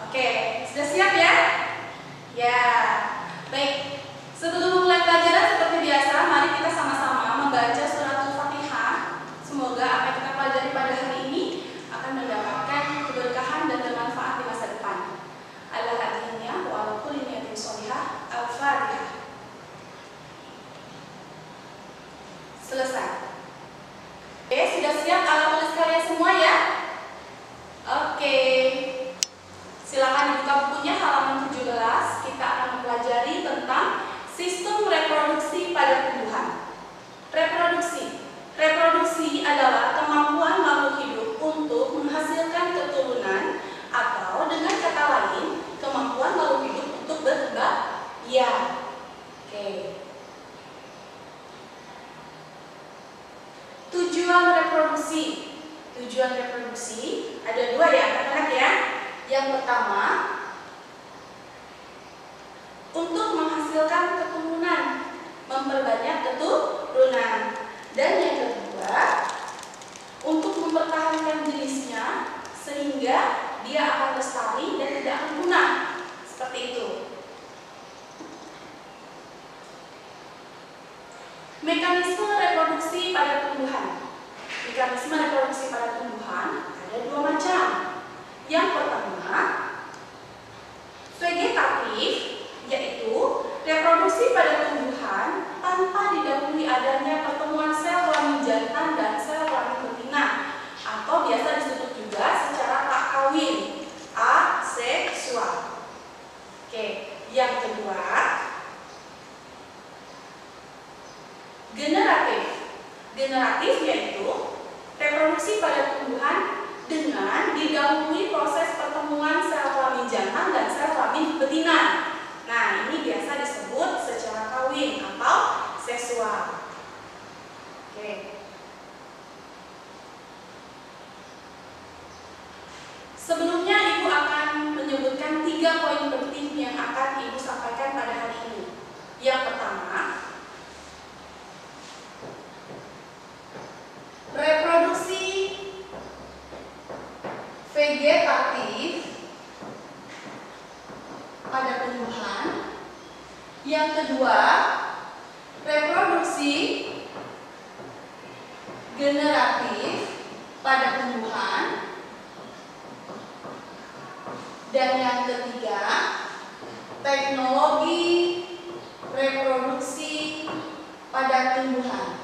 Oke, sudah siap ya? Ya, baik. Sebelum mulai pelajaran seperti biasa, mari kita sama-sama membaca surat Al-Fatihah. Semoga apa yang kita pelajari pada hari ini akan mendapatkan keberkahan dan bermanfaat di masa depan. Ala hadhinya wa ala kulli niyatin sholihah. Al-Fatihah. Selesai. Oke, sudah siap alat tulis kalian semua ya? Oke. Silakan dibuka bukunya halaman 17. Kita akan mempelajari tentang sistem reproduksi pada tumbuhan. Reproduksi adalah kemampuan makhluk hidup untuk menghasilkan keturunan, atau dengan kata lain, kemampuan makhluk hidup untuk berkembang biak. Oke. Tujuan reproduksi ada dua ya anak-anak ya. Yang pertama, untuk menghasilkan keturunan, memperbanyak keturunan. Dan yang kedua, untuk mempertahankan jenisnya sehingga dia akan lestari dan tidak akan punah. Seperti itu. Mekanisme reproduksi pada tumbuhan. Mekanisme reproduksi pada tumbuhan ada dua macam. Yang pertama, vegetatif, yaitu reproduksi pada tumbuhan tanpa didahului adanya pertemuan sel kelamin jantan dan sel kelamin betina, atau biasa disebut juga secara tak kawin, aseksual. Oke, yang kedua, generatif yaitu reproduksi pada tumbuhan dengan didahului proses pertemuan sel kelamin jantan dan sel kelamin betina. Nah, ini biasa disebut secara kawin atau seksual. Oke. Sebelumnya Ibu akan menyebutkan 3 poin penting yang akan Ibu sampaikan pada hari ini. Yang pertama, reproduksi vegetatif pada tumbuhan. Yang kedua, reproduksi generatif pada tumbuhan. Dan yang ketiga, teknologi reproduksi pada tumbuhan.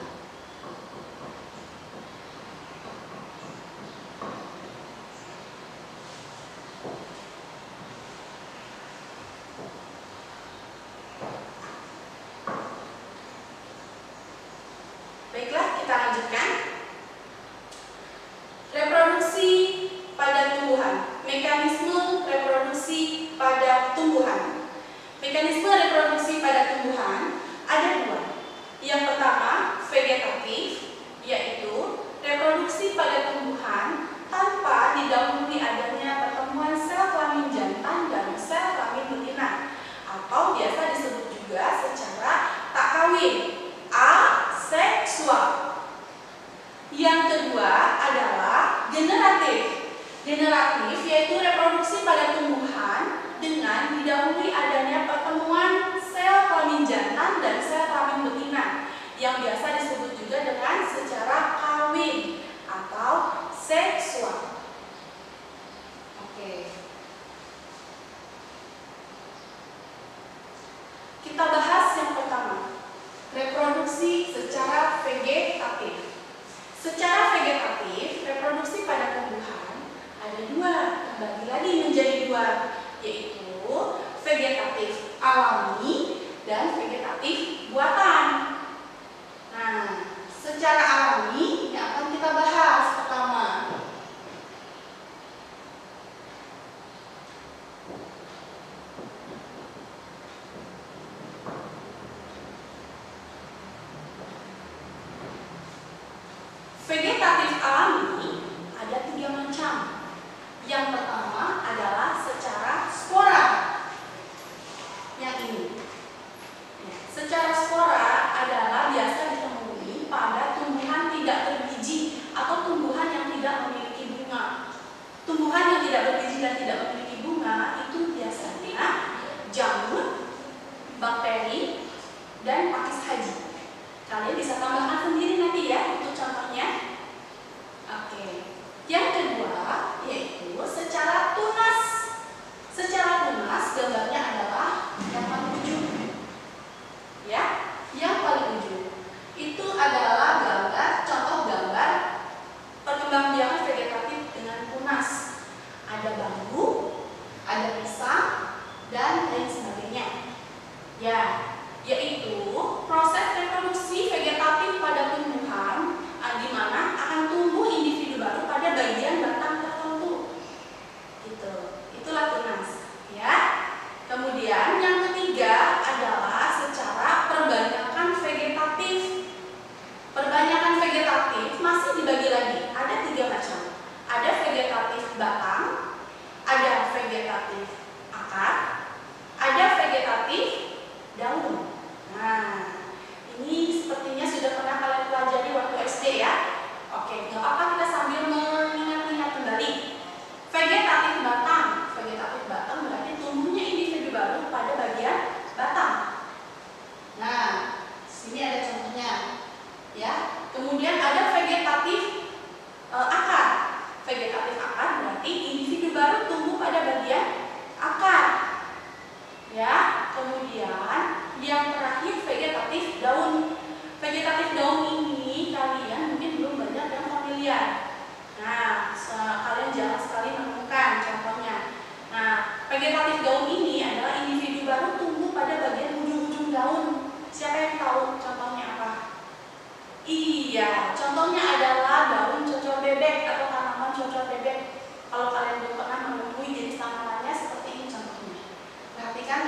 Baiklah, kita lanjutkan. Reproduksi pada tumbuhan. Mekanisme reproduksi pada tumbuhan. Mekanisme reproduksi pada tumbuhan ada dua. Yang pertama, vegetatif, yaitu reproduksi pada tumbuhan tanpa didahului adanya pertemuan sel kelamin jantan dan sel kelamin betina, atau biasa disebut juga secara tak kawin, aseksual. Yang kedua adalah generatif. Generatif yaitu reproduksi pada tumbuhan dengan didahului adanya pertemuan sel kelamin jantan dan sel kelamin betina, yang biasa disebut juga dengan secara kawin atau seksual. Oke. Kita bahas yang pertama, reproduksi secara vegetatif. Secara vegetatif, reproduksi pada tumbuhan ada dua, terbagi lagi menjadi dua, yaitu vegetatif alami dan vegetatif buatan. Nah, secara alami yang akan kita bahas pertama. Vegetatif alami ada 3 macam. Yang pertama adalah secara spora. Yang ini.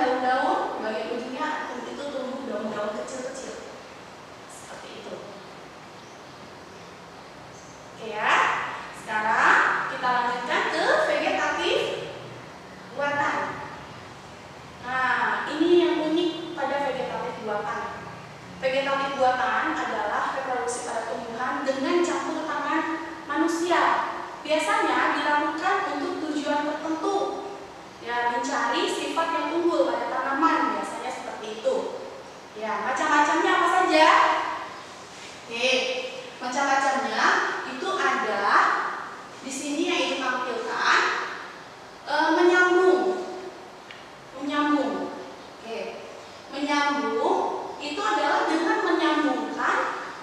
daun-daun, bagian ujungnya itu tumbuh daun-daun kecil-kecil. Seperti itu. Oke ya. Sekarang kita lanjutkan ke vegetatif buatan. Nah, ini yang unik pada vegetatif buatan. Vegetatif buatan adalah reproduksi pada tumbuhan dengan campur tangan manusia. Biasanya dilakukan untuk tujuan tertentu. Ya, mencari sifat yang unggul pada tanaman, biasanya seperti itu. Ya, macam-macamnya apa saja? Oke, macam-macamnya itu ada di sini yang ditampilkan menyambung. Oke, menyambung itu adalah dengan menyambungkan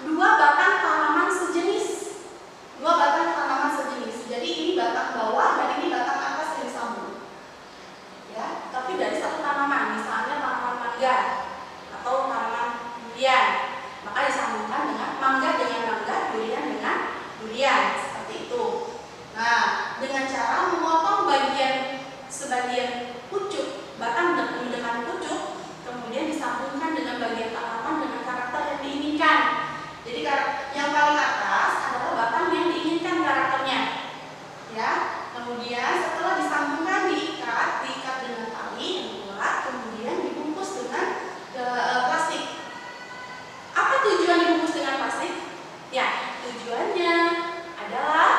dua batang tanaman sejenis. Jadi ini batang bawah dan ini batang atas yang disambung. Ya, tapi dari satu tanaman, misalnya tanaman mangga atau tanaman durian, maka disambungkan dengan mangga dengan mangga, durian dengan durian, seperti itu. Nah, dengan cara memotong sebagian pucuk batang dengan pucuk, kemudian disambungkan dengan bagian tanaman dengan karakter yang diinginkan. Jadi yang paling atas adalah batang yang diinginkan karakternya. Ya, kemudian setelah disambungkan diikat dengan tali yang kuat, kemudian dibungkus dengan plastik. Apa tujuan dibungkus dengan plastik? Ya, tujuannya adalah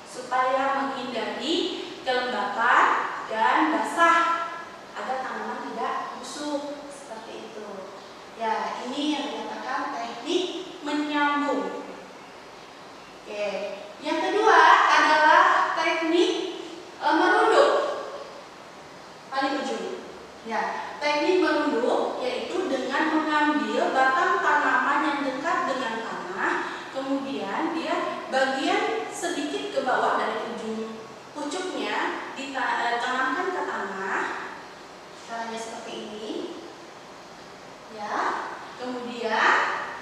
supaya menghindari kelembapan dan basah agar tanaman tidak busuk, seperti itu. Ya, ini yang dikatakan teknik menyambung. Oke, yang kedua adalah teknik merunduk. Paling ujung. Ya, teknik merunduk yaitu dengan mengambil batang tanaman yang dekat dengan tanah, kemudian dia bagian sedikit ke bawah dari ujung pucuknya ditanamkan ke tanah. Caranya seperti ini. Ya, kemudian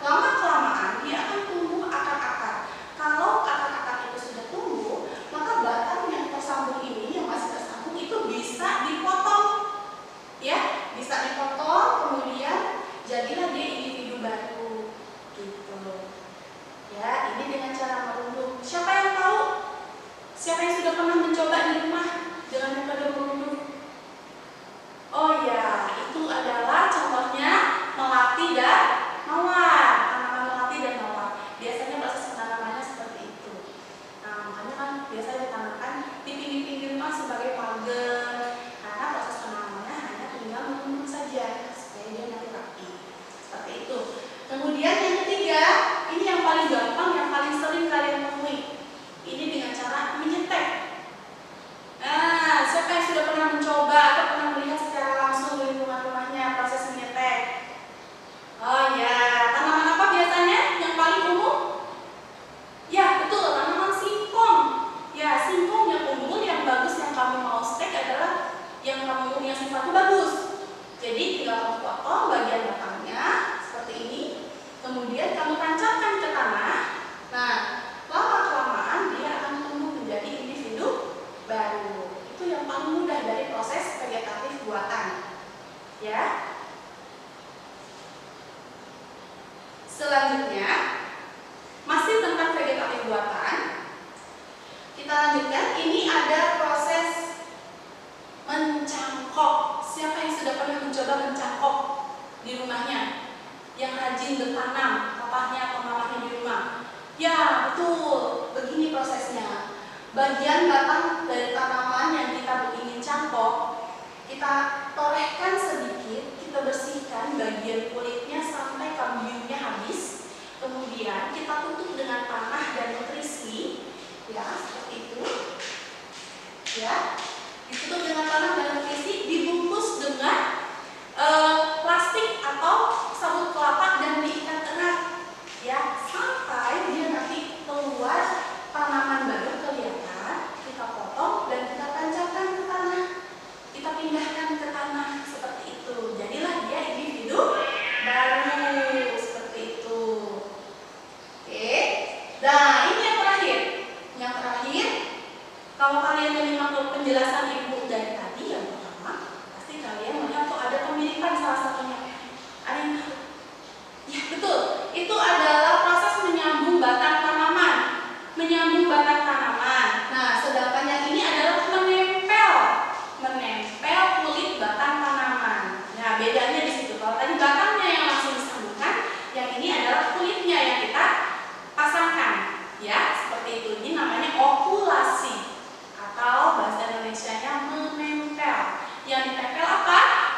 lama-kelamaan dia akan tumbuh akar-akar. Kalau akar-akar itu sudah tumbuh, maka batang yang tersambung ini, yang masih tersambung itu bisa dipotong. Ya, bisa dipotong, kemudian jadilah dia individu baru. Gitu. Ya, ini dengan cara merunduk. Siapa yang tahu? Siapa yang sudah pernah mencoba di rumah dengan metode merunduk? Oh ya, itu adalah contohnya melati dan mawar. Tanaman melati dan mawar. Biasanya proses penanamannya seperti itu. Nah, makanya kan biasanya ditanamkan di pinggir-pinggir rumah sebagai pagar. Karena proses penanamannya hanya tinggal merunduk saja supaya dia nanti rapi. Seperti itu. Kemudian yang ketiga, ini yang paling gampang, yang paling sering kalian temui. Ini dengan cara menyetek. Nah, siapa yang sudah pernah mencoba atau pernah melihat secara langsung di lingkungan rumahnya proses menyetek? Oh ya, tanaman apa biasanya yang paling umum? Ya, betul, tanaman singkong. Ya, singkong yang unggul, yang bagus, yang kamu mau stek adalah yang kamu yang sifatnya bagus. Jadi tinggal kamu potong bagian batangnya seperti ini, kemudian kamu tancapkan ke tanah. Nah, lama-kelamaan dia akan tumbuh menjadi individu baru. Itu yang paling mudah dari proses vegetatif buatan. Ya. Selanjutnya, masih tentang vegetatif buatan. Kita lanjutkan. Ini ada proses mencangkok. Siapa yang sudah pernah mencoba mencangkok di rumahnya? Yang rajin bertanam, papahnya atau mamahnya di rumah. Ya, betul. Begini prosesnya. Bagian batang dari tanaman yang kita ingin cangkok, kita torehkan sedikit, kita bersihkan bagian kulitnya sampai kambiumnya habis. Kemudian kita tutup dengan tanah dan nutrisi, ya seperti itu. Ya, ditutup dengan tanah dan nutrisi, dibungkus dengan plastik atau sabut kelapa dan diikat erat. Ya, sampai dia nanti keluar tanaman baru kelihatan, kita potong dan kita tancapkan ke tanah. Kita pindahkan ke tanah.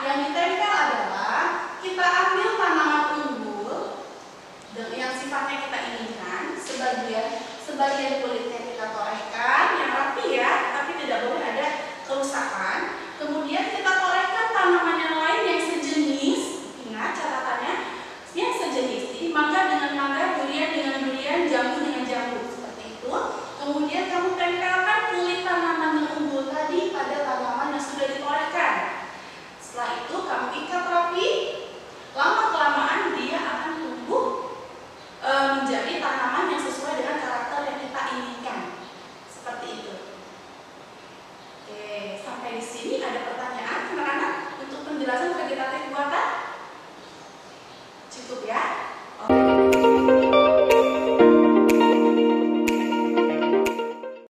yang ditempel adalah kita ambil tanaman unggul yang sifatnya kita inginkan, sebagian kulitnya kita torehkan yang rapi ya, tapi tidak boleh ada kerusakan. Kemudian kita torehkan tanaman yang lain yang sejenis, ingat catatannya, yang sejenis, mangga dengan mangga, durian dengan durian, jambu dengan jambu, seperti itu. Kemudian kamu tempelkan kulit tanaman yang unggul tadi pada tanaman yang sudah ditorehkan. Setelah itu kamu ikat rapi, lama-kelamaan dia akan tumbuh menjadi tanaman yang sesuai dengan karakter yang kita inginkan. Seperti itu. Oke, sampai di sini ada pertanyaan anak-anak untuk penjelasan